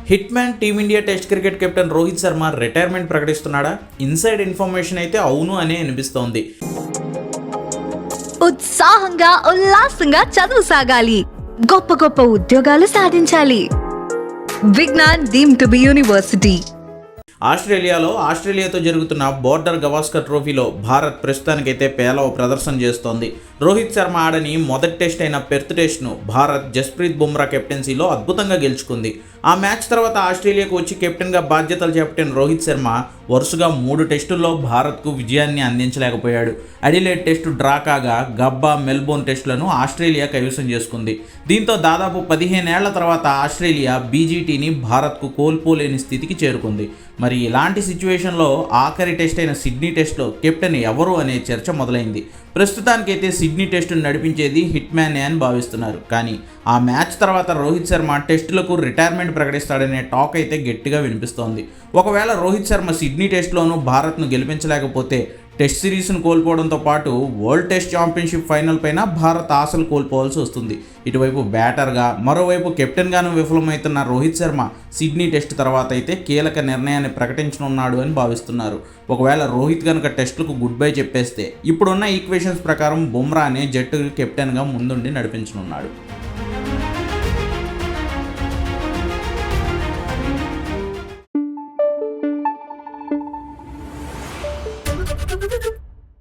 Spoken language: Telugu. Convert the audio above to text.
Hit man team India test cricket captain Rohit Sharma retirement ప్రకటిస్తున్నాడా? ఇన్సైడ్ ఇన్ఫర్మేషన్ అయితే అవును అనే అనిపిస్తోంది. ఉత్సాహంగా ఉల్లాసంగా చదువు సాగాలి, గొప్ప గొప్ప ఉద్యోగాలు సాధించాలి. Vignan deemed to be university. ఆస్ట్రేలియాతో జరుగుతున్న బోర్డర్ గవాస్కర్ ట్రోఫీలో భారత్ ప్రస్తుతానికైతే పేలవ ప్రదర్శన చేస్తోంది. రోహిత్ శర్మ ఆడని మొదటి టెస్ట్ అయిన పెర్త్ టెస్ట్ను భారత్ జస్ప్రీత్ బుమ్రా కెప్టెన్సీలో అద్భుతంగా గెలుచుకుంది. ఆ మ్యాచ్ తర్వాత ఆస్ట్రేలియాకు వచ్చి కెప్టెన్గా బాధ్యతలు చేపట్టిన రోహిత్ శర్మ వరుసగా 3 టెస్టుల్లో భారత్కు విజయాన్ని అందించలేకపోయాడు. అడిలేడ్ టెస్టు డ్రా కాగా గబ్బా, మెల్బోర్న్ టెస్టులను ఆస్ట్రేలియా కైవసం చేసుకుంది. దీంతో దాదాపు 15 ఏళ్ల తర్వాత ఆస్ట్రేలియా బీజీటీని భారత్కు కోల్పోలేని స్థితికి చేరుకుంది. మరి ఇలాంటి సిచ్యువేషన్లో ఆఖరి టెస్ట్ అయిన సిడ్నీ టెస్ట్లో కెప్టెన్ ఎవరు అనే చర్చ మొదలైంది. ప్రస్తుతానికైతే సిడ్నీ టెస్టును నడిపించేది హిట్ మ్యాన్ అని భావిస్తున్నారు. కానీ ఆ మ్యాచ్ తర్వాత రోహిత్ శర్మ టెస్టులకు రిటైర్మెంట్ ప్రకటిస్తాడనే టాక్ అయితే గట్టిగా వినిపిస్తోంది. ఒకవేళ రోహిత్ శర్మ సిడ్నీ టెస్ట్లోనూ భారత్ను గెలిపించలేకపోతే టెస్ట్ సిరీస్ను కోల్పోవడంతో పాటు వరల్డ్ టెస్ట్ ఛాంపియన్షిప్ ఫైనల్ పైన భారత్ ఆశలు కోల్పోవాల్సి వస్తుంది. ఇటువైపు బ్యాటర్గా, మరోవైపు కెప్టెన్గాను విఫలమవుతున్న రోహిత్ శర్మ సిడ్నీ టెస్ట్ తర్వాత అయితే కీలక నిర్ణయాన్ని ప్రకటించనున్నాడు అని భావిస్తున్నారు. ఒకవేళ రోహిత్ కనుక టెస్టులకు గుడ్ బై చెప్పేస్తే ఇప్పుడున్న ఈక్వేషన్స్ ప్రకారం బుమ్రానే జట్టుకు కెప్టెన్గా ముందుండి నడిపించనున్నాడు.